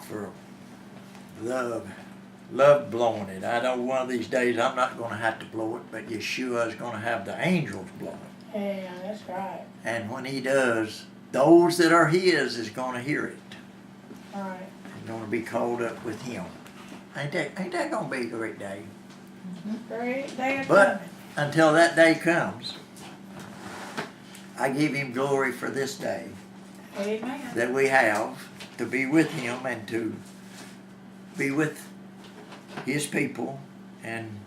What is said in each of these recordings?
for love blowing it. I know one of these days I'm not going to have to blow it, but Yeshua is going to have the angels blow it. Yeah, that's right. And when he does, those that are his is going to hear it. Right. And going to be called up with him. Ain't that going to be a great day? Great day of But coming. until that day comes, I give him glory for this day Amen. that we have to be with him and to be with his people, and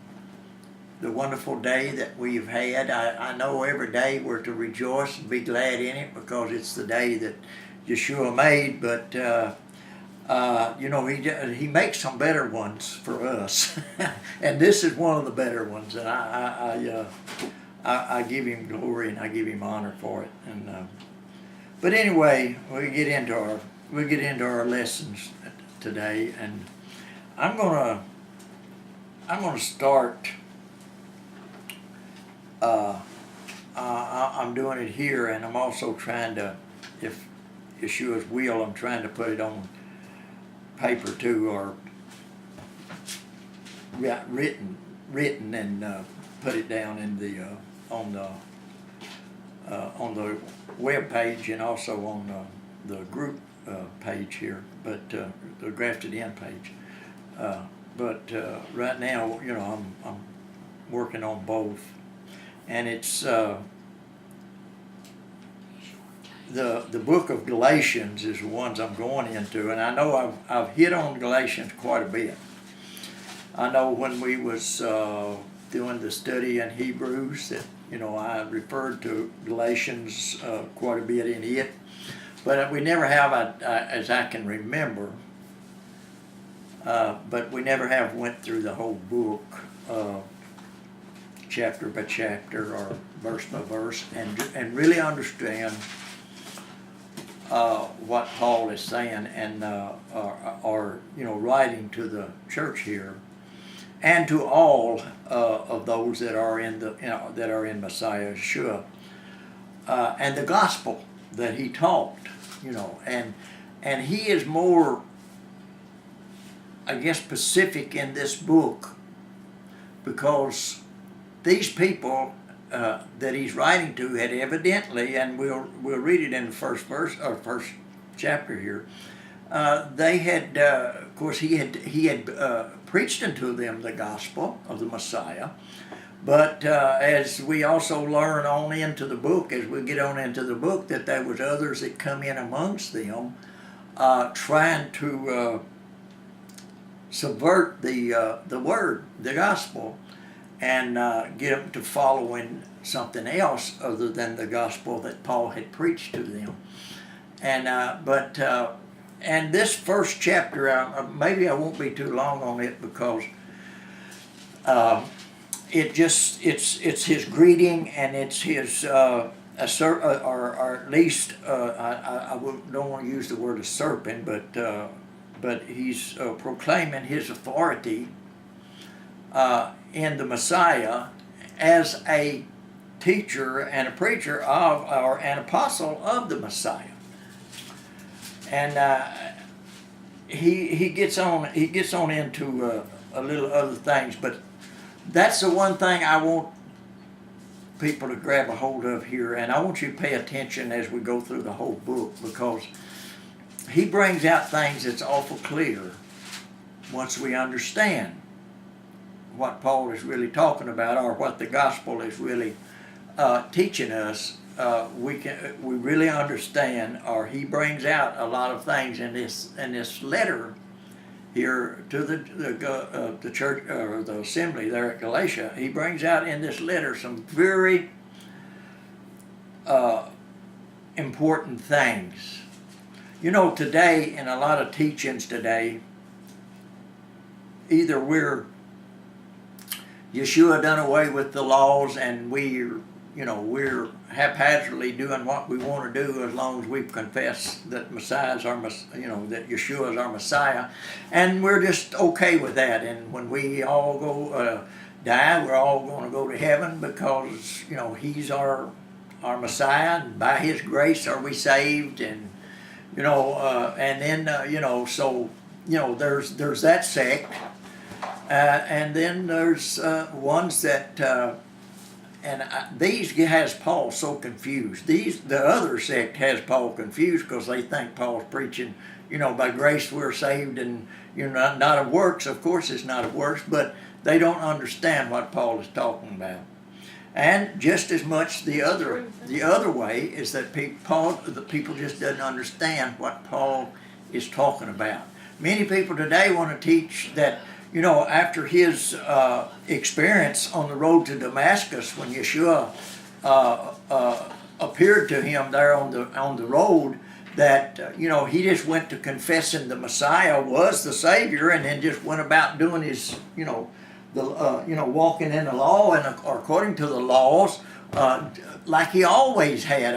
the wonderful day that we've had. I know every day we're to rejoice and be glad in it because it's the day that Yeshua made, but you know, he makes some better ones for us. And this is one of the better ones, and I give him glory and I give him honor for it. And but anyway, we get into our lessons today, and I'm gonna start. I'm doing it here, and I'm also trying to, if Yeshua's will, I'm trying to put it on paper too, or written and put it down in the on the web page, and also on the group page here, but the grafted in page. But right now, you know, I'm working on both, and it's the book of Galatians is the ones I'm going into, and I know I've hit on Galatians quite a bit. I know when we was doing the study in Hebrews that, you know, I referred to Galatians quite a bit in it, but we never have, as I can remember, but we never have went through the whole book chapter by chapter or verse by verse and really understand what Paul is saying, and or you know, writing to the church here, and to all of those that are in the, you know, that are in Messiah Yeshua, and the gospel that he taught, you know, and he is more, I guess, specific in this book, because these people that he's writing to had evidently, and we'll read it in the first verse or first chapter here. They had, of course, he had preached unto them the gospel of the Messiah, but as we also learn on into the book, as we get on into the book, that there was others that come in amongst them, trying to subvert the word, the gospel, and get them to following something else other than the gospel that Paul had preached to them. And and this first chapter, maybe I won't be too long on it, because it's his greeting, and it's his or at least I don't want to use the word usurping, but he's proclaiming his authority in the Messiah as a teacher and a preacher of, or an apostle of the Messiah. And he gets on into a little other things, but that's the one thing I want people to grab a hold of here, and I want you to pay attention as we go through the whole book, because he brings out things that's awful clear once we understand what Paul is really talking about, or what the gospel is really teaching us. We really understand, or he brings out a lot of things in this letter here to the church, or the assembly there at Galatia. He brings out in this letter some very important things. You know, today, in a lot of teachings today, either Yeshua done away with the laws, and we're haphazardly doing what we want to do as long as we confess that Messiah's our, that Yeshua is our Messiah, and we're just okay with that. And when we all go die, we're all going to go to heaven because, you know, he's our Messiah, and by his grace are we saved, and And then so there's that sect, and then there's ones that. These has Paul so confused. The other sect has Paul confused because they think Paul's preaching, by grace we're saved, and not of works. Of course, it's not of works, but they don't understand what Paul is talking about. And just as much the other way is that the people just doesn't understand what Paul is talking about. Many people today want to teach that. After his experience on the road to Damascus, when Yeshua appeared to him there on the road, that he just went to confessing the Messiah was the Savior, and then just went about doing his walking in the law and according to the laws, like he always had,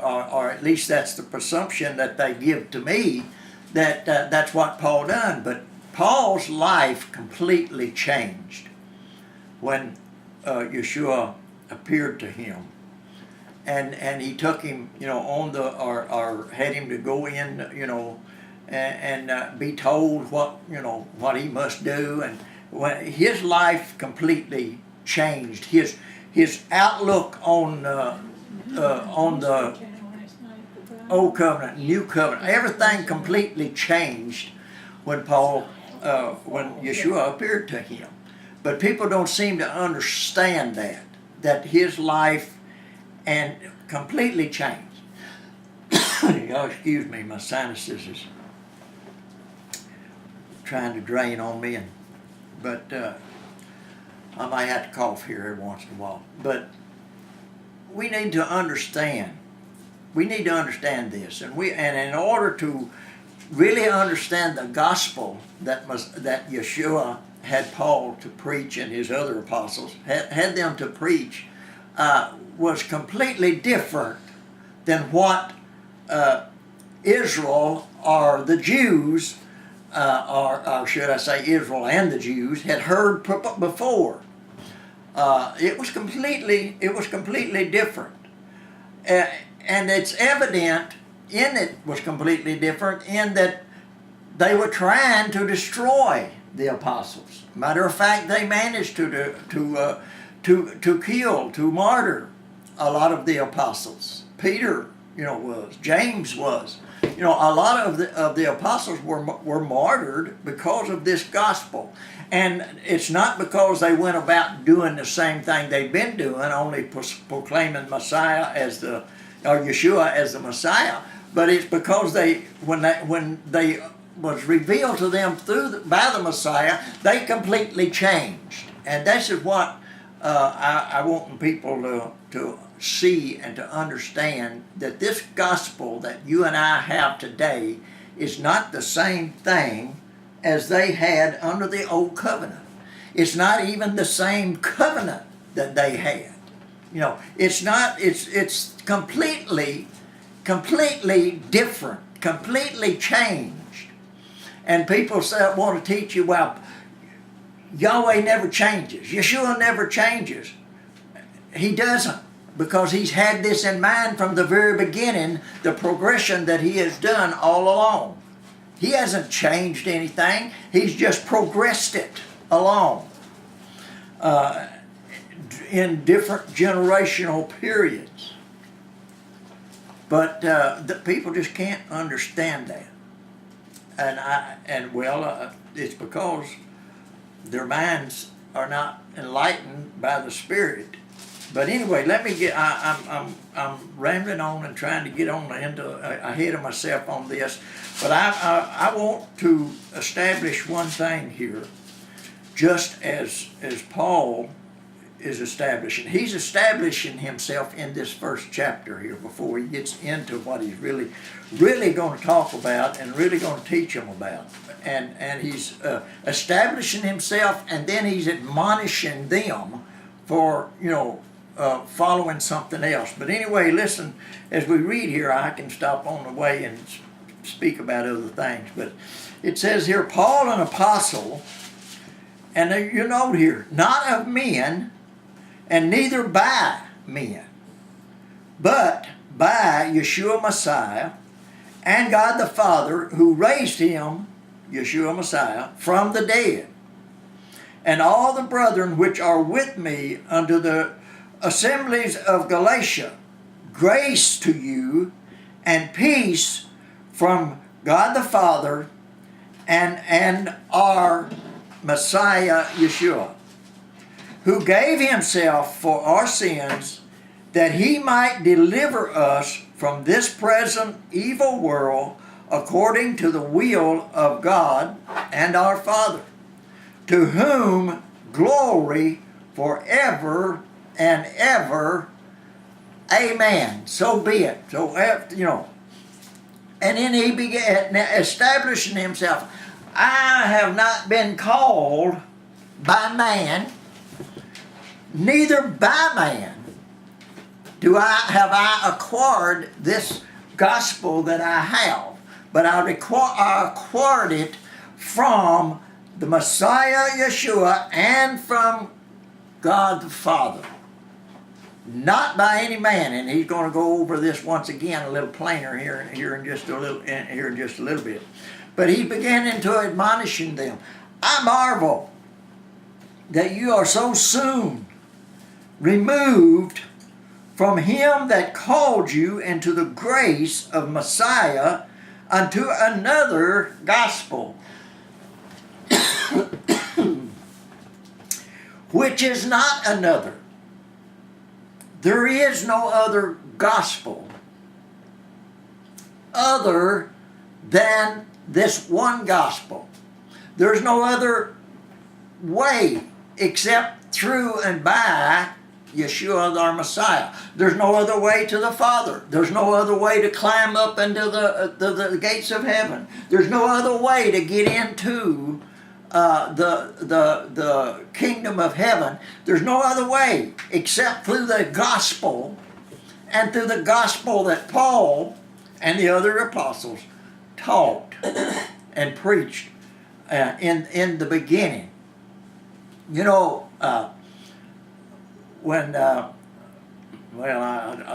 or at least that's the presumption that they give to me, that that's what Paul done, but. Paul's life completely changed when Yeshua appeared to him, and he took him, on or had him to go in, and be told what he must do, and when his life completely changed, his outlook on the old covenant, new covenant, everything completely changed when Yeshua appeared to him. But people don't seem to understand that his life and completely changed. Excuse me, my sinuses is trying to drain on me, but I might have to cough here every once in a while. But we need to understand. We need to understand this, and in order to really understand the gospel that Yeshua had Paul to preach, and his other apostles had them to preach, was completely different than what Israel or the Jews, or should I say Israel and the Jews, had heard before. It was completely different, and it's evident. It was completely different in that they were trying to destroy the apostles. Matter of fact, they managed to kill, to martyr a lot of the apostles. Peter, was. James was. A lot of the apostles were martyred because of this gospel. And it's not because they went about doing the same thing they've been doing, only proclaiming Messiah or Yeshua as the Messiah. But it's because when they was revealed to them by the Messiah, they completely changed. And this is what I want people to see and to understand, that this gospel that you and I have today is not the same thing as they had under the old covenant. It's not even the same covenant that they had. It's not. It's completely different, completely changed. And people want to teach you, well, Yahweh never changes. Yeshua never changes. He doesn't, because he's had this in mind from the very beginning, the progression that he has done all along. He hasn't changed anything. He's just progressed it along in different generational periods. But the people just can't understand that, it's because their minds are not enlightened by the Spirit. But anyway, let me get. I'm rambling on and trying to get on ahead of myself on this, but I want to establish one thing here, just as Paul is establishing. He's establishing himself in this first chapter here before he gets into what he's really going to talk about and really going to teach them about. And he's establishing himself, and then he's admonishing them for, following something else. But anyway, listen, as we read here, I can stop on the way and speak about other things. But it says here, Paul, an apostle, and you note here, not of men, and neither by men, but by Yeshua Messiah, and God the Father, who raised him, Yeshua Messiah, from the dead, and all the brethren which are with me unto the assemblies of Galatia, grace to you and peace from God the Father and our Messiah Yeshua, who gave himself for our sins, that he might deliver us from this present evil world, according to the will of God and our Father, to whom glory forever and ever. Amen. So be it. So, and then he began establishing himself. I have not been called by man, neither by man have I acquired this gospel that I have, but I acquired it from the Messiah Yeshua and from God the Father, not by any man. And he's going to go over this once again a little plainer here in just a little bit. But he's beginning to admonishing them. I marvel that you are so soon removed from him that called you into the grace of Messiah unto another gospel, which is not another. There is no other gospel other than this one gospel. There's no other way except through and by Yeshua our Messiah. There's no other way to the Father. There's no other way to climb up into the gates of heaven. There's no other way to get into the kingdom of heaven. There's no other way except through the gospel, and through the gospel that Paul and the other apostles taught and preached in the beginning. You know, I'd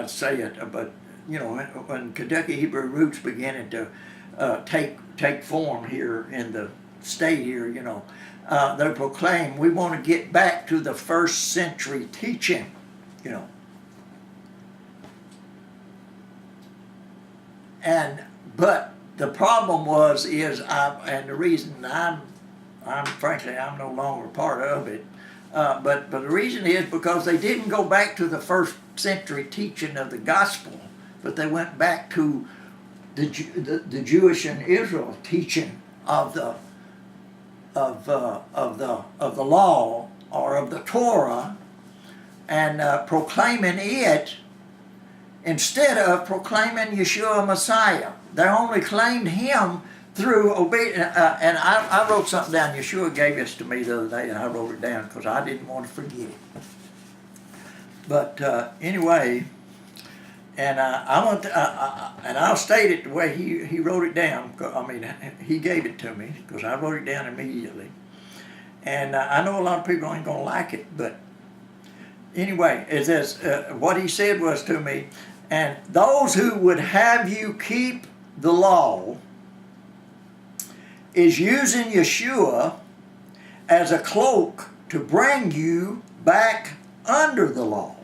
say it, but you know, when Kentucky Hebrew roots beginning to take form here in the state here, you know, they proclaim we want to get back to the first century teaching, you know. But the problem and the reason I'm frankly no longer part of it. But the reason is because they didn't go back to the first century teaching of the gospel, but they went back to the Jewish and Israel teaching of the law or of the Torah, and proclaiming it instead of proclaiming Yeshua Messiah. They only claimed him through obedience. And I wrote something down. Yeshua gave this to me the other day, and I wrote it down because I didn't want to forget it. But anyway, and I'll state it the way he wrote it down. I mean, he gave it to me because I wrote it down immediately. And I know a lot of people ain't gonna like it, but anyway, it says what he said was to me, and those who would have you keep the law is using Yeshua as a cloak to bring you back under the law.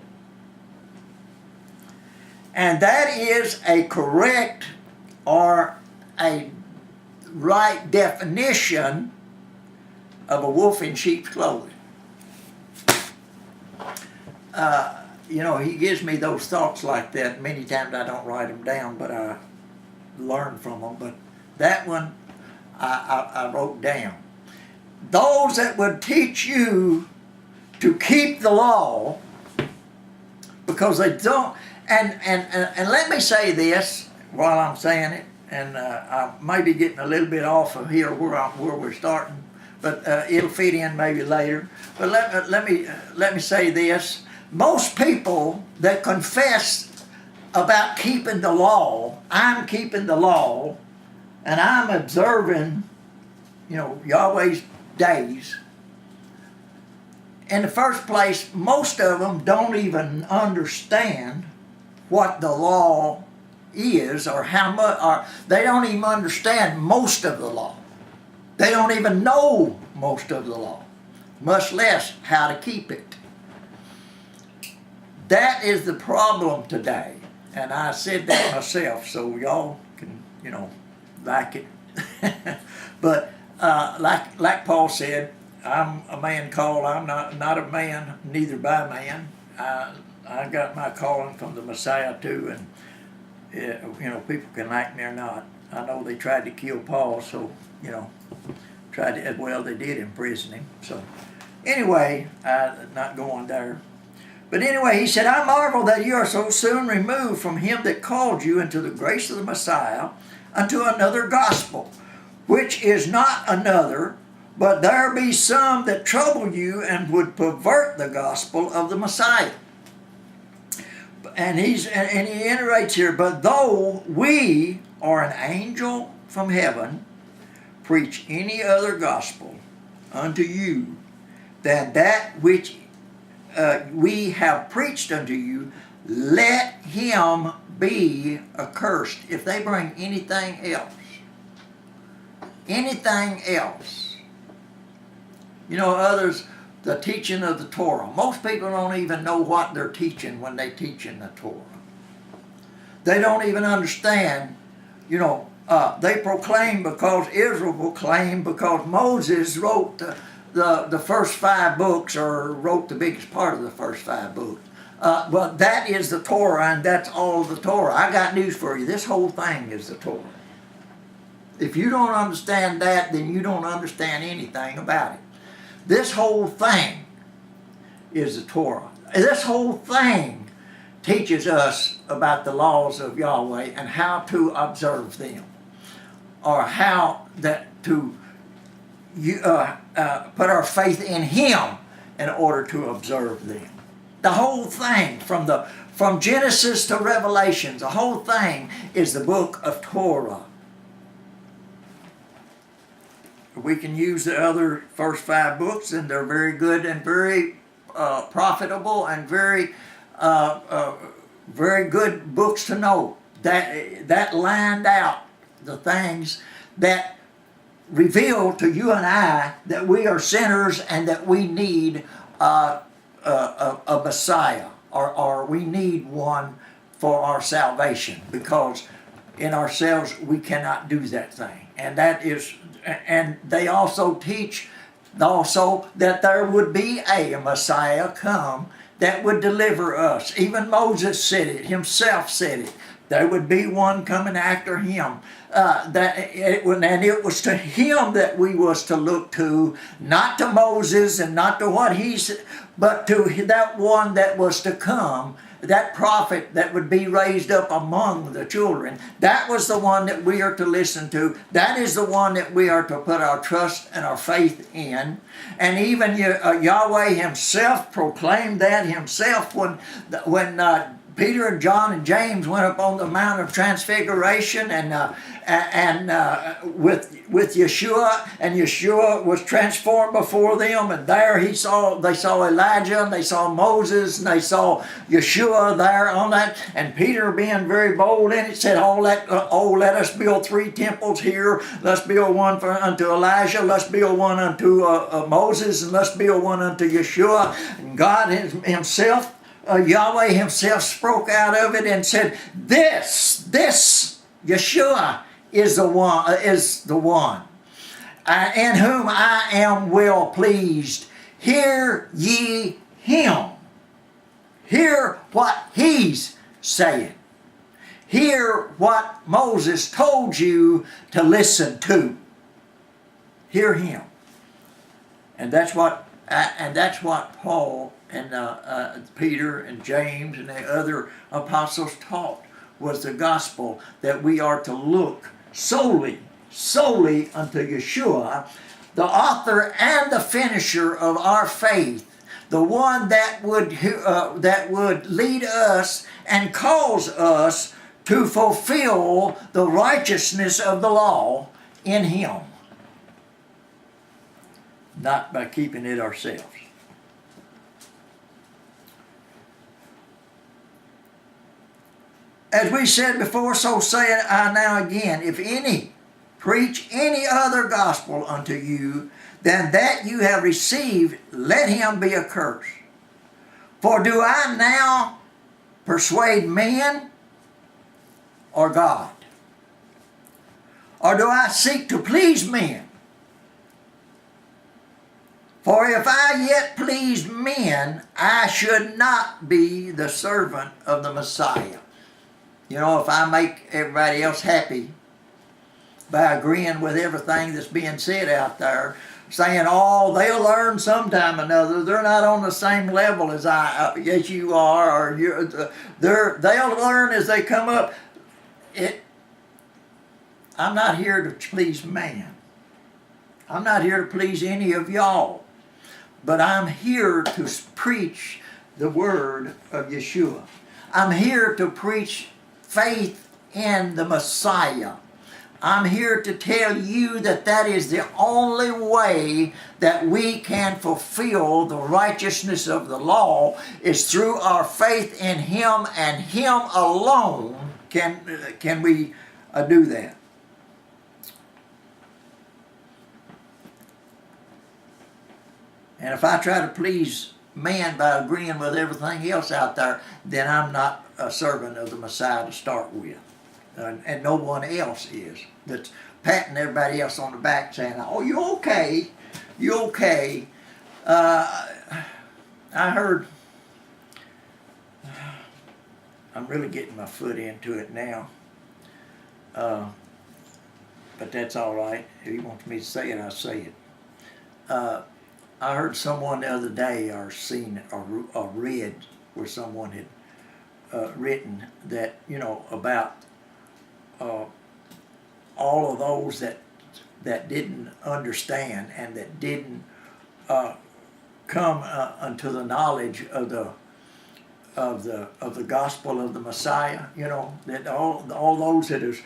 And that is a correct or a right definition of a wolf in sheep's clothing. You know, he gives me those thoughts like that. Many times I don't write them down, but I learn from them. But that one I wrote down. Those that would teach you to keep the law, because they don't. And let me say this while I'm saying it, and I may be getting a little bit off of here where we're starting, but it'll fit in maybe later. But let me say this: most people that confess about keeping the law, I'm keeping the law, and I'm observing, you know, Yahweh's days. In the first place, most of them don't even understand what the law is, or how much, or they don't even understand most of the law. They don't even know most of the law, much less how to keep it. That is the problem today. And I said that myself, so y'all can, like it. But like Paul said, I'm a man called. I'm not a man, neither by man. I got my calling from the Messiah too, and people can like me or not. I know they tried to kill Paul, so they did imprison him. So anyway, not going there. But anyway, he said, I marvel that you are so soon removed from him that called you into the grace of the Messiah unto another gospel, which is not another, but there be some that trouble you and would pervert the gospel of the Messiah. And he iterates here, but though we or an angel from heaven preach any other gospel unto you than that which we have preached unto you, let him be accursed. If they bring anything else, others, the teaching of the Torah. Most people don't even know what they're teaching when they teach in the Torah. They don't even understand, they proclaim because Israel proclaimed because Moses wrote the first 5 books, or wrote the biggest part of the first 5 books. But that is the Torah, and that's all the Torah. I got news for you. This whole thing is the Torah. If you don't understand that, then you don't understand anything about it. This whole thing is the Torah. This whole thing teaches us about the laws of Yahweh and how to observe them, or how to put our faith in Him in order to observe them. The whole thing, from Genesis to Revelations, the whole thing is the book of Torah. We can use the other first 5 books, and they're very good and very profitable and very good books to know. That lined out the things that reveal to you and I that we are sinners and that we need a Messiah, or we need one for our salvation, because in ourselves we cannot do that thing. And they also teach that there would be a Messiah come that would deliver us. Even Moses said it, himself said it. There would be one coming after him. And it was to him that we was to look to, not to Moses and not to what he said, but to that one that was to come, that prophet that would be raised up among the children. That was the one that we are to listen to. That is the one that we are to put our trust and our faith in. And even Yahweh himself proclaimed that himself when Peter and John and James went up on the Mount of Transfiguration and with Yeshua, and Yeshua was transformed before them, and there they saw Elijah, and they saw Moses, and they saw Yeshua there on that, and Peter, being very bold in it, said, let us build 3 temples here. Let's build one unto Elijah, let's build one unto Moses, and let's build one unto Yeshua. And God himself, Yahweh himself, spoke out of it and said, this Yeshua is the one in whom I am well pleased. Hear ye him. Hear what he's saying. Hear what Moses told you to listen to. Hear him. And that's what Paul and Peter and James and the other apostles taught, was the gospel, that we are to look solely unto Yeshua, the author and the finisher of our faith, the one that would lead us and cause us to fulfill the righteousness of the law in Him, not by keeping it ourselves. As we said before, so say I now again, if any preach any other gospel unto you than that you have received, let him be accursed. For do I now persuade men or God? Or do I seek to please men? For if I yet pleased men, I should not be the servant of the Messiah. You know, if I make everybody else happy by agreeing with everything that's being said out there, saying, oh, they'll learn sometime or another. They're not on the same level as you are, or they'll learn as they come up. I'm not here to please man. I'm not here to please any of y'all. But I'm here to preach the word of Yeshua. I'm here to preach faith in the Messiah. I'm here to tell you that that is the only way that we can fulfill the righteousness of the law is through our faith in Him, and Him alone can we do that. And if I try to please man by agreeing with everything else out there, then I'm not a servant of the Messiah to start with. And no one else is. That's patting everybody else on the back saying, oh, you're okay. You're okay. I heard, I'm really getting my foot into it now. But that's all right. If he wants me to say it, I'll say it. I heard someone the other day, or seen, or read where someone had written that, you know, about all of those that didn't understand and that didn't come unto the knowledge of the gospel of the Messiah. You know, that all those that is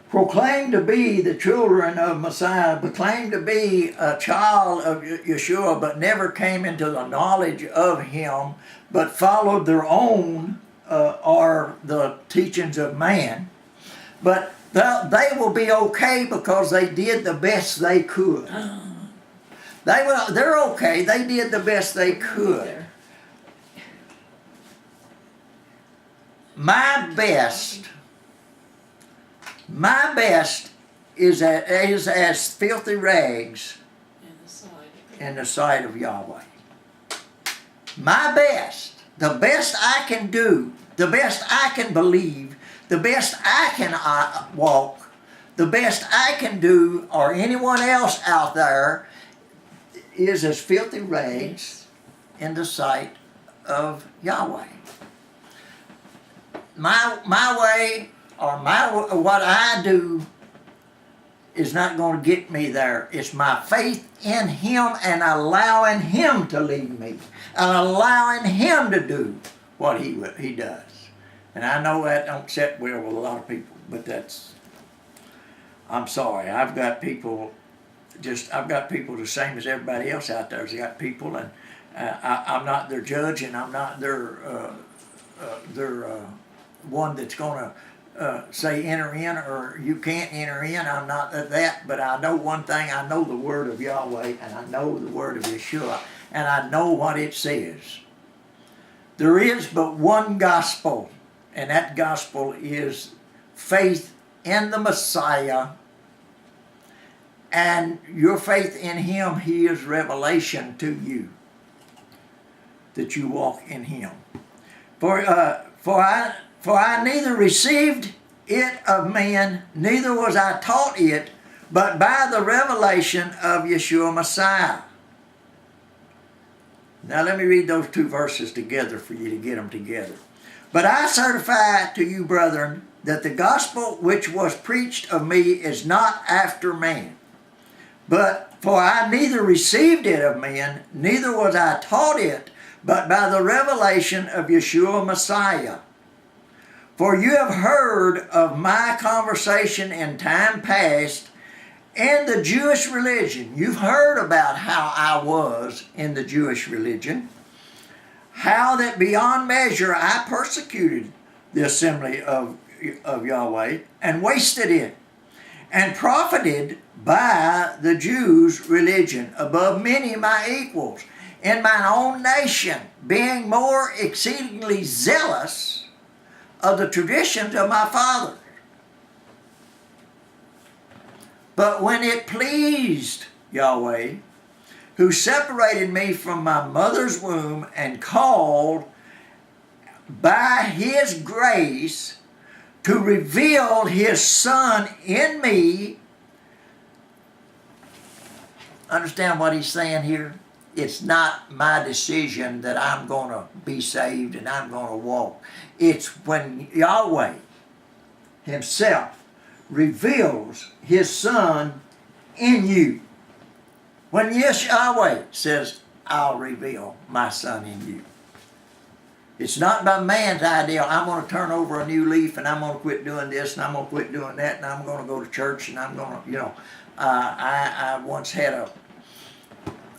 proclaimed to be the children of Messiah, proclaimed to be a child of Yeshua, but never came into the knowledge of Him, but followed their own or the teachings of man. But they will be okay because they did the best they could. They're okay. They did the best they could. My best is as filthy rags in the sight of Yahweh. My best, the best I can do, the best I can believe, the best I can walk, the best I can do, or anyone else out there, is as filthy rags in the sight of Yahweh. My way, or what I do, is not going to get me there. It's my faith in Him and allowing Him to lead me, and allowing Him to do what He does. And I know that don't sit well with a lot of people, but I'm sorry. I've got people the same as everybody else out there. They got people, and I'm not their judge, and I'm not their one that's going to say enter in or you can't enter in. I'm not that, but I know one thing. I know the word of Yahweh, and I know the word of Yeshua, and I know what it says. There is but one gospel, and that gospel is faith in the Messiah, and your faith in Him. He is revelation to you, that you walk in Him. For I neither received it of men, neither was I taught it, but by the revelation of Yeshua Messiah. Now let me read those two verses together for you to get them together. But I certify to you, brethren, that the gospel which was preached of me is not after man. But for I neither received it of men, neither was I taught it, but by the revelation of Yeshua Messiah. For you have heard of my conversation in time past in the Jewish religion. You've heard about how I was in the Jewish religion. How that beyond measure I persecuted the assembly of Yahweh, and wasted it, and profited by the Jews' religion above many of my equals in mine own nation, being more exceedingly zealous of the traditions of my fathers. But when it pleased Yahweh, who separated me from my mother's womb and called by his grace to reveal his Son in me. Understand what he's saying here? It's not my decision that I'm going to be saved and I'm going to walk. It's when Yahweh himself reveals his Son in you. When Yahweh says, I'll reveal my Son in you. It's not by man's idea, I'm going to turn over a new leaf and I'm going to quit doing this and I'm going to quit doing that and I'm going to go to church and I'm going to, I once had a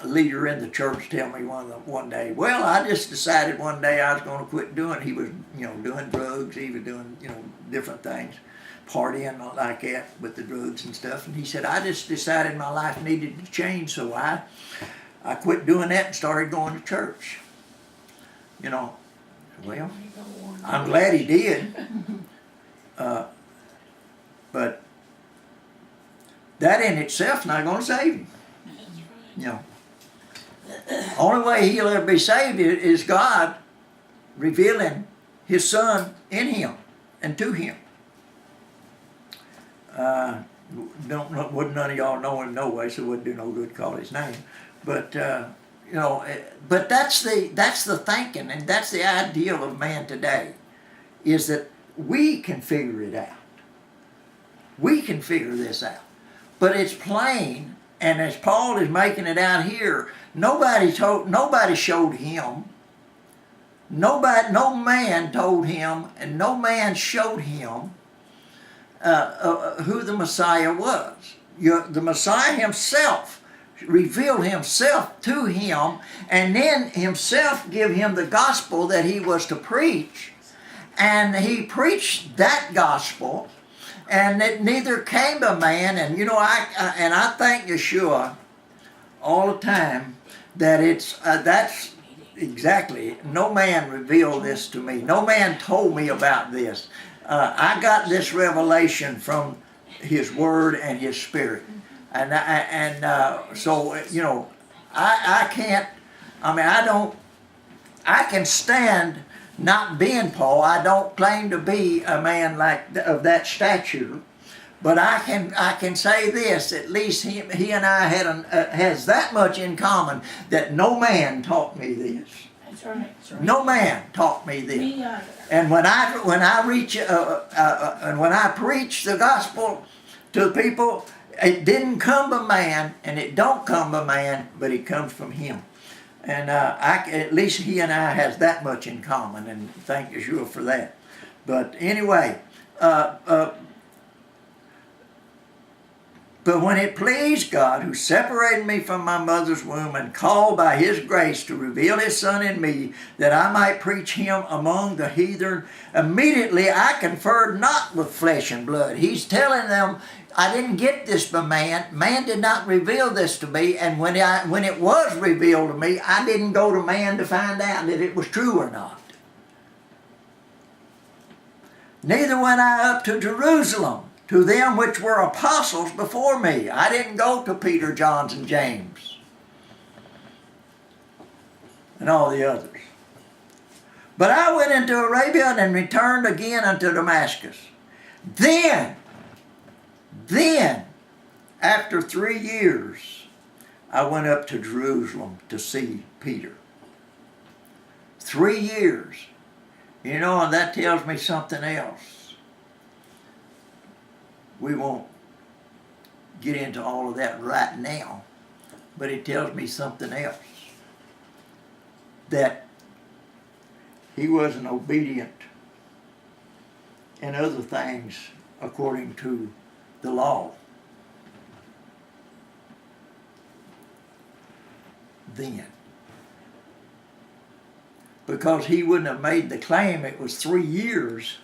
leader in the church tell me one day, well, I just decided one day I was going to quit doing. He was, doing drugs. He was doing, different things, partying like that with the drugs and stuff. And he said, I just decided my life needed to change, so I quit doing that and started going to church. Well, I'm glad he did. But that in itself not going to save him. Only way he'll ever be saved is God revealing his Son in him and to him. Wouldn't none of y'all know him no way, so it wouldn't do no good to call his name. But but that's the thinking, and that's the ideal of man today, is that we can figure it out. We can figure this out. But it's plain, and as Paul is making it out here, nobody showed him. No man told him, and no man showed him who the Messiah was. The Messiah himself revealed himself to him, and then himself give him the gospel that he was to preach. And he preached that gospel, and it neither came to man. And I thank Yeshua all the time that that's exactly, no man revealed this to me. No man told me about this. I got this revelation from his word and his spirit. So I can't, I can stand not being Paul. I don't claim to be a man of that stature, but I can say this, at least he and I has that much in common, that no man taught me this. That's right. That's right. No man taught me this. Me either. And when I preach the gospel to the people, it didn't come by man, and it don't come by man, but it comes from him. And at least he and I has that much in common, and thank Yeshua for that. But anyway, but when it pleased God, who separated me from my mother's womb and called by his grace to reveal his Son in me, that I might preach him among the heathen, immediately I conferred not with flesh and blood. He's telling them, I didn't get this by man. Man did not reveal this to me. And when it was revealed to me, I didn't go to man to find out that it was true or not. Neither went I up to Jerusalem to them which were apostles before me. I didn't go to Peter, John, and James and all the others. But I went into Arabia and returned again unto Damascus. Then, after 3 years, I went up to Jerusalem to see Peter. 3 years. And that tells me something else. We won't get into all of that right now, but it tells me something else. That he wasn't obedient in other things according to the law. because he wouldn't have made the claim. It was 3 years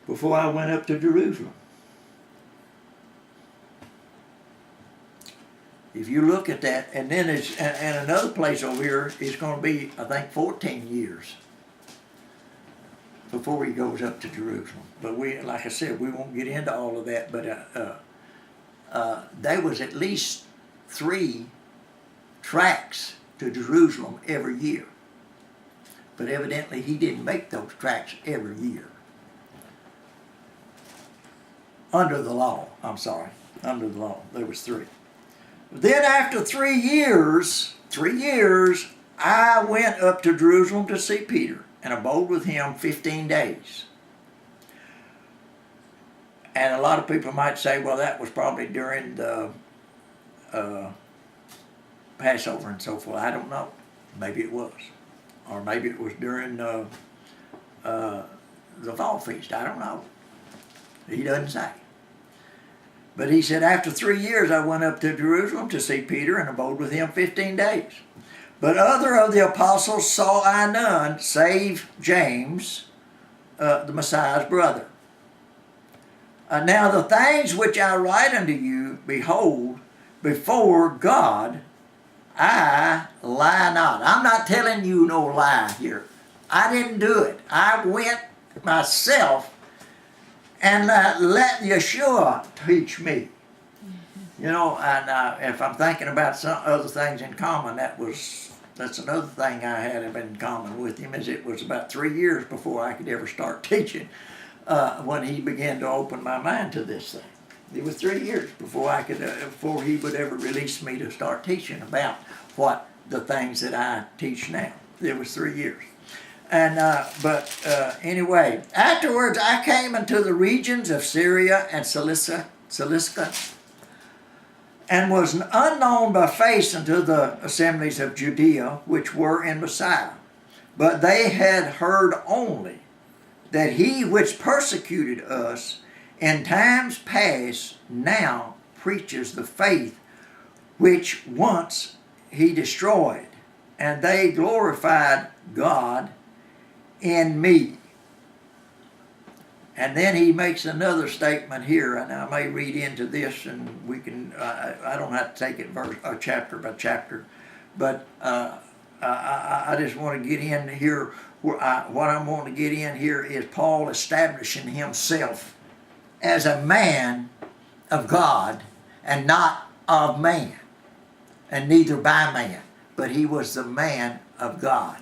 before I went up to Jerusalem. If you look at that, and then and another place over here is going to be, I think, 14 years before he goes up to Jerusalem. But like I said, we won't get into all of that. But there was at least 3 tracks to Jerusalem every year. But evidently he didn't make those tracks every year. Under the law, under the law, there was 3. Then after 3 years, I went up to Jerusalem to see Peter and abode with him 15 days. And a lot of people might say, well, that was probably during the Passover and so forth. I don't know. Maybe it was. Or maybe it was during the fall feast. I don't know. He doesn't say. But he said, after 3 years I went up to Jerusalem to see Peter and abode with him 15 days. But other of the apostles saw I none, save James, the Messiah's brother. Now the things which I write unto you, behold, before God, I lie not. I'm not telling you no lie here. I didn't do it. I went myself and let Yeshua teach me. You know, and if I'm thinking about some other things in common, that's another thing I had in common with him, is it was about 3 years before I could ever start teaching when he began to open my mind to this thing. It was 3 years before before he would ever release me to start teaching about what the things that I teach now. It was 3 years. And anyway, afterwards I came into the regions of Syria and Cilicia, and was unknown by face unto the assemblies of Judea, which were in Messiah. But they had heard only that he which persecuted us in times past now preaches the faith which once he destroyed, and they glorified God in me. And then he makes another statement here, and I may read into this, and we can, I don't have to take it chapter by chapter, but I just want to get in here, what I'm wanting to get in here is Paul establishing himself as a man of God and not of man, and neither by man, but he was the man of God,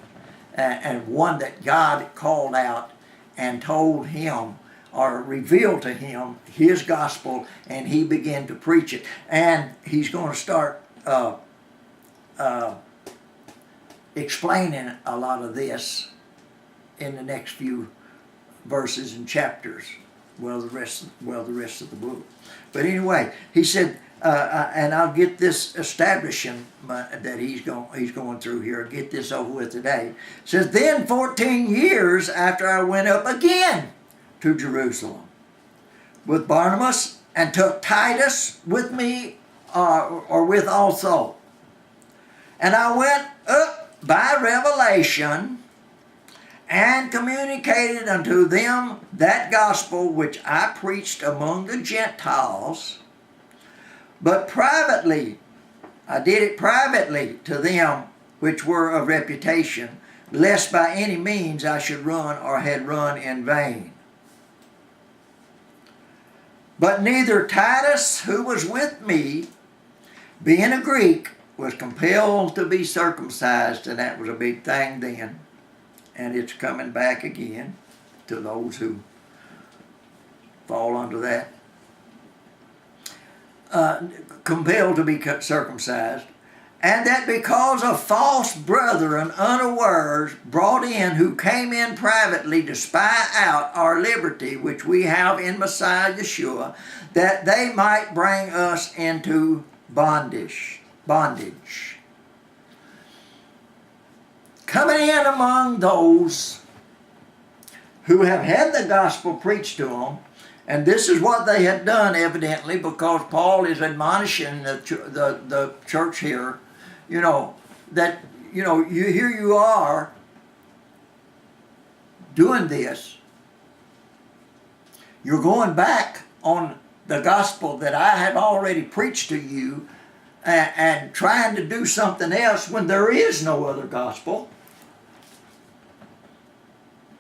and one that God called out and told him or revealed to him his gospel, and he began to preach it. And he's going to start explaining a lot of this in the next few verses and chapters. The rest of the book. But anyway, he said, and I'll get this establishing that he's going through here. Get this over with today. It says, then 14 years after I went up again to Jerusalem with Barnabas, and took Titus with me, or with also. And I went up by revelation and communicated unto them that gospel which I preached among the Gentiles, but privately, I did it privately to them which were of reputation, lest by any means I should run or had run in vain. But neither Titus, who was with me, being a Greek, was compelled to be circumcised, and that was a big thing then. And it's coming back again to those who fall under that. Compelled to be circumcised, and that because of false brethren unawares brought in, who came in privately to spy out our liberty which we have in Messiah Yeshua, that they might bring us into bondage. Coming in among those who have had the gospel preached to them, and this is what they had done evidently, because Paul is admonishing the church here, that here you are, doing this, you're going back on the gospel that I have already preached to you and trying to do something else when there is no other gospel.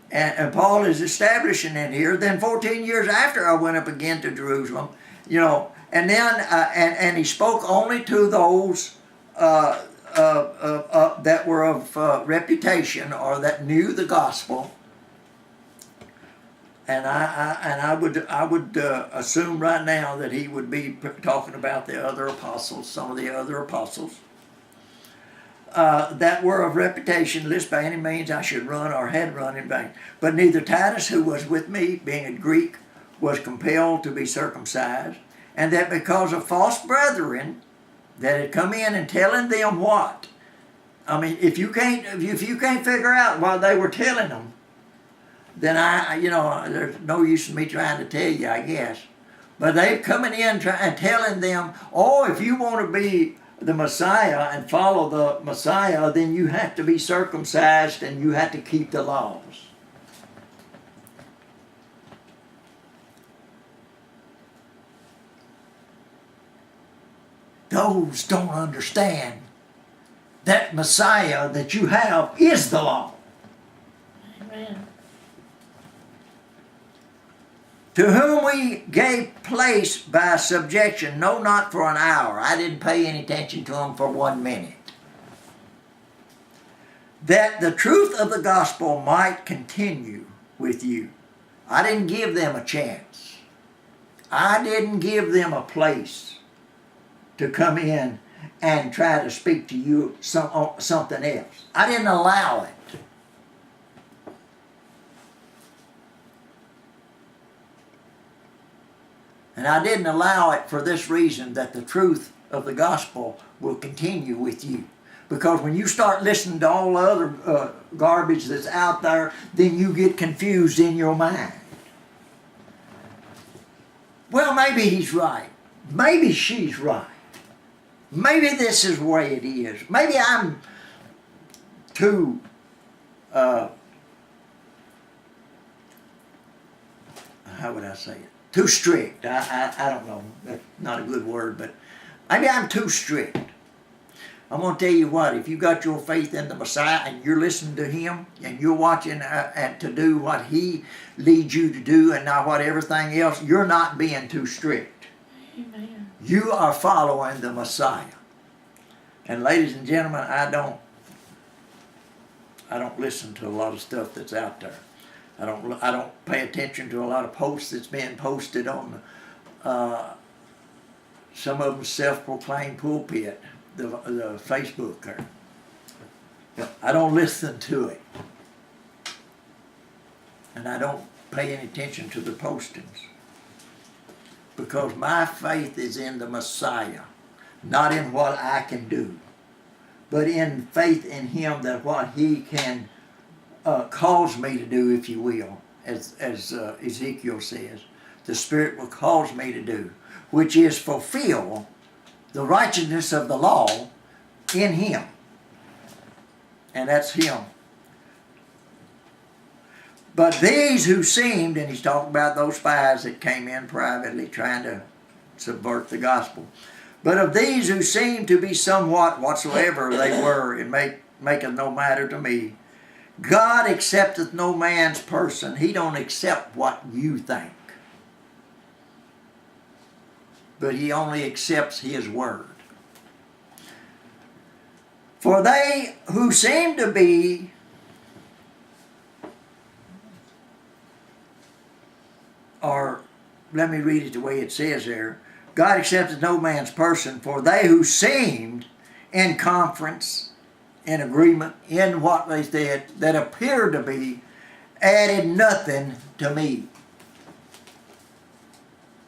And Paul is establishing it here. Then 14 years after, I went up again to Jerusalem, and then and he spoke only to those that were of reputation or that knew the gospel. And I would assume right now that he would be talking about the other apostles, some of the other apostles that were of reputation, lest by any means I should run or had run in vain. But neither Titus, who was with me, being a Greek, was compelled to be circumcised, and that because of false brethren that had come in and telling them what? I mean, if you can't figure out what they were telling them, then there's no use in me trying to tell you, I guess. But they're coming in and telling them, oh, if you want to be the Messiah and follow the Messiah, then you have to be circumcised and you have to keep the laws. Those don't understand that Messiah that you have is the law. Amen. To whom we gave place by subjection, no, not for an hour. I didn't pay any attention to him for 1 minute. That the truth of the gospel might continue with you. I didn't give them a chance. I didn't give them a place to come in and try to speak to you something else. I didn't allow it. And I didn't allow it for this reason, that the truth of the gospel will continue with you. Because when you start listening to all the other garbage that's out there, then you get confused in your mind. Well, maybe he's right. Maybe she's right. Maybe this is the way it is. Maybe I'm too how would I say it? Too strict. I don't know. That's not a good word, but maybe I'm too strict. I'm going to tell you what, if you got your faith in the Messiah and you're listening to him and you're watching and to do what he leads you to do and not what everything else, you're not being too strict. Amen. You are following the Messiah. And ladies and gentlemen, I don't listen to a lot of stuff that's out there. I don't pay attention to a lot of posts that's being posted on some of them self-proclaimed pulpit, the Facebook there. I don't listen to it. And I don't pay any attention to the postings. Because my faith is in the Messiah, not in what I can do, but in faith in him, that what he can cause me to do, if you will, as Ezekiel says, the Spirit will cause me to do, which is fulfill the righteousness of the law in him. And that's him. But these who seemed, and he's talking about those spies that came in privately trying to subvert the gospel. But of these who seemed to be somewhat whatsoever they were, it maketh no matter to me. God accepteth no man's person. He don't accept what you think. But he only accepts his word. For they who seem to be let me read it the way it says there. God accepteth no man's person, for they who seemed in conference, in agreement, in what they said, that appeared to be, added nothing to me.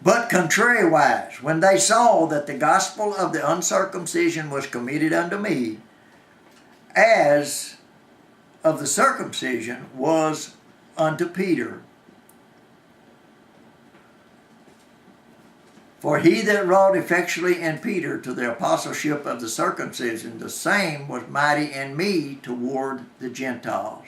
But contrariwise, when they saw that the gospel of the uncircumcision was committed unto me, as of the circumcision was unto Peter. For he that wrought effectually in Peter to the apostleship of the circumcision, the same was mighty in me toward the Gentiles.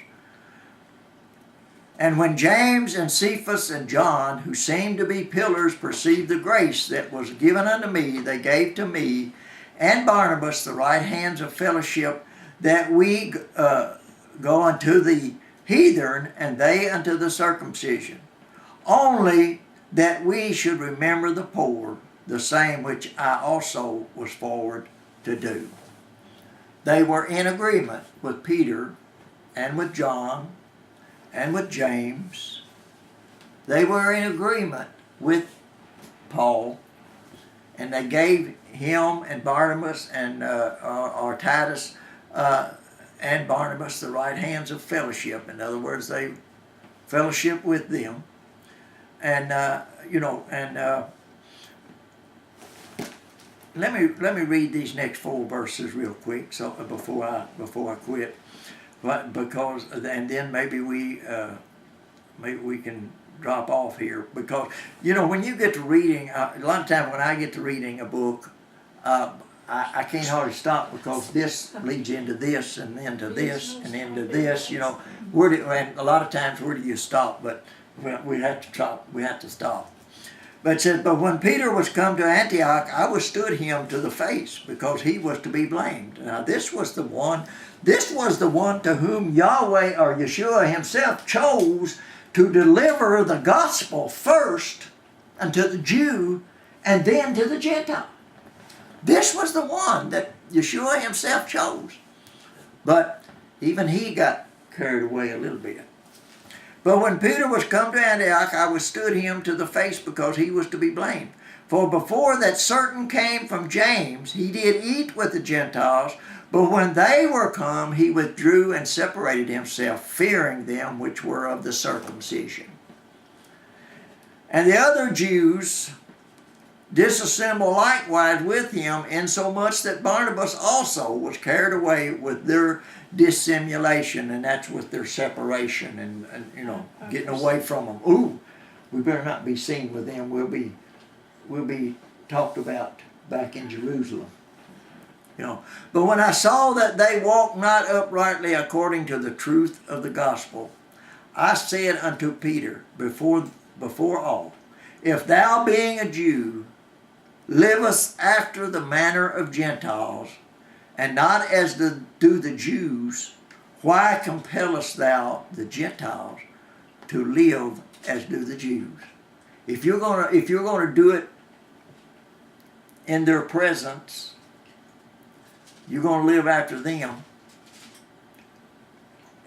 And when James and Cephas and John, who seemed to be pillars, perceived the grace that was given unto me, they gave to me and Barnabas the right hands of fellowship, that we go unto the heathen, and they unto the circumcision. Only that we should remember the poor, the same which I also was forward to do. They were in agreement with Peter and with John and with James. They were in agreement with Paul, and they gave him and Barnabas and or Titus and Barnabas the right hands of fellowship. In other words, they fellowship with them. And let me read these next 4 verses real quick, so before I quit, because and then maybe we can drop off here, because when you get to reading, a lot of times when I get to reading a book, I can't hardly stop, because this leads into this and into this and into this. And a lot of times where do you stop? But we have to stop. We have to stop. But it says, but when Peter was come to Antioch, I withstood him to the face, because he was to be blamed. Now this was the one to whom Yahweh or Yeshua himself chose to deliver the gospel first unto the Jew and then to the Gentile. This was the one that Yeshua himself chose. But even he got carried away a little bit. But when Peter was come to Antioch, I withstood him to the face, because he was to be blamed. For before that certain came from James, he did eat with the Gentiles, but when they were come, he withdrew and separated himself, fearing them which were of the circumcision. And the other Jews disassembled likewise with him, insomuch that Barnabas also was carried away with their dissimulation, and that's with their separation and getting away from them. Ooh, we better not be seen with them. We'll be talked about back in Jerusalem. But when I saw that they walked not uprightly according to the truth of the gospel, I said unto Peter before all, if thou being a Jew livest after the manner of Gentiles, and not as do the Jews, why compellest thou the Gentiles to live as do the Jews? If you're gonna do it in their presence, you're gonna live after them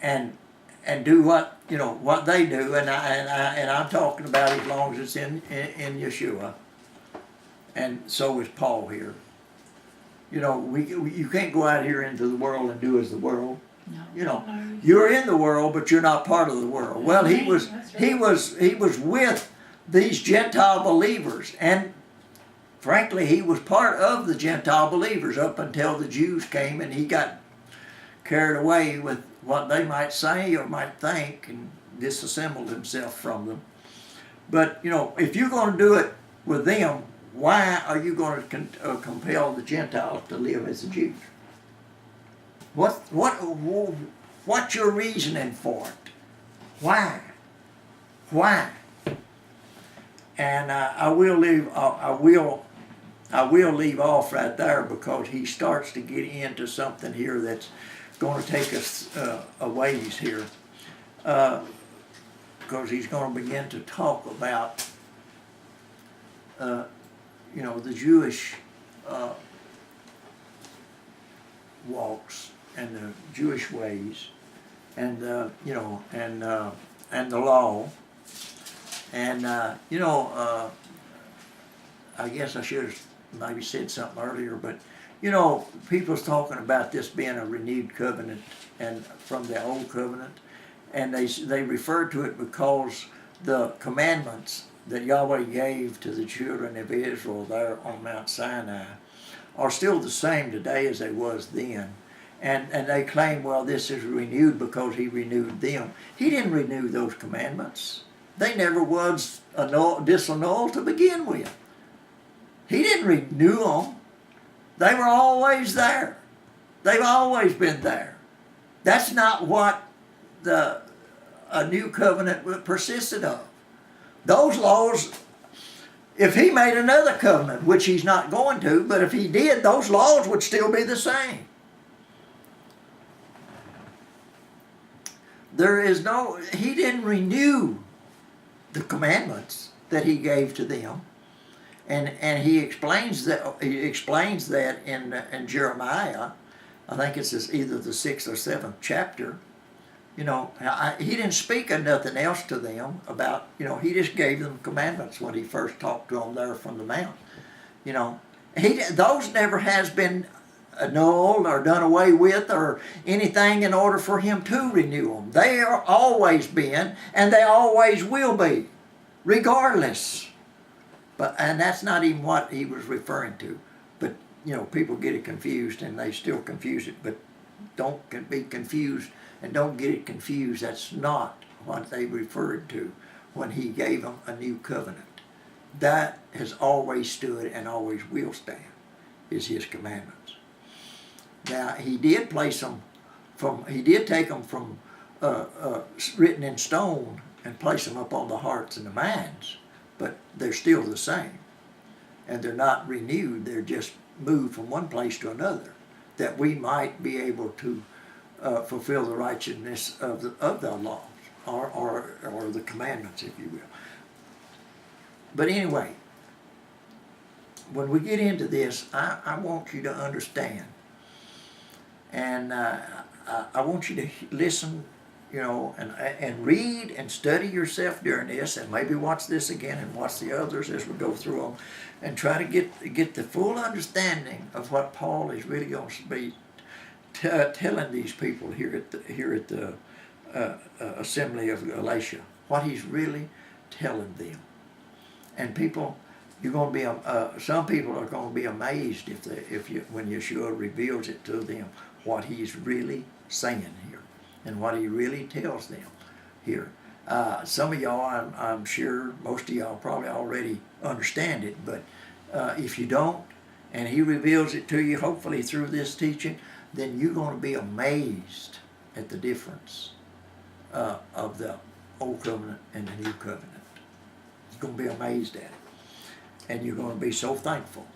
and do what they do, and I'm talking about as long as it's in Yeshua, and so is Paul here. You can't go out here into the world and do as the world. No. You're in the world, but you're not part of the world. Well, he was with these Gentile believers, and frankly, he was part of the Gentile believers up until the Jews came, and he got carried away with what they might say or might think, and disassembled himself from them. But if you're going to do it with them, why are you going to compel the Gentiles to live as the Jews? What's your reasoning for it? Why? And I will leave off right there, because he starts to get into something here that's going to take us a ways here, because he's going to begin to talk about the Jewish walks and the Jewish ways, and the law, and I guess I should have maybe said something earlier, but people's talking about this being a renewed covenant and from the old covenant, and they refer to it because the commandments that Yahweh gave to the children of Israel there on Mount Sinai are still the same today as they was then. And they claim, well, this is renewed because he renewed them. He didn't renew those commandments. They never was disannulled to begin with. He didn't renew them. They were always there. They've always been there. That's not what the a new covenant persisted of. Those laws, if he made another covenant, which he's not going to, but if he did, those laws would still be the same. He didn't renew the commandments that he gave to them. And he explains that in Jeremiah. I think it's either the 6th or 7th chapter. He didn't speak of nothing else to them about, he just gave them commandments when he first talked to them there from the mount. Those never has been annulled or done away with or anything in order for him to renew them. They are always been, and they always will be, regardless. And that's not even what he was referring to. But, people get it confused, and they still confuse it. But don't be confused and don't get it confused. That's not what they referred to when he gave them a new covenant. That has always stood and always will stand, is his commandments. Now, he did take them from written in stone and place them up on the hearts and the minds, but they're still the same. And they're not renewed, they're just moved from one place to another, that we might be able to fulfill the righteousness of the laws, or the commandments, if you will. But anyway, when we get into this, I want you to understand, and I want you to listen, and read and study yourself during this, and maybe watch this again and watch the others as we go through them, and try to get the full understanding of what Paul is really going to be telling these people here at the assembly of Galatia, what he's really telling them. And people, you're going to be some people are going to be amazed when Yeshua reveals it to them, what he's really saying here and what he really tells them here. Some of y'all, I'm sure, most of y'all probably already understand it, but if you don't, and he reveals it to you, hopefully through this teaching, then you're going to be amazed at the difference of the old covenant and the new covenant. You're going to be amazed at it. And you're going to be so thankful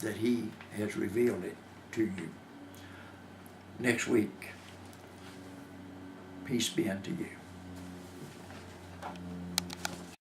that he has revealed it to you. Next week, peace be unto you.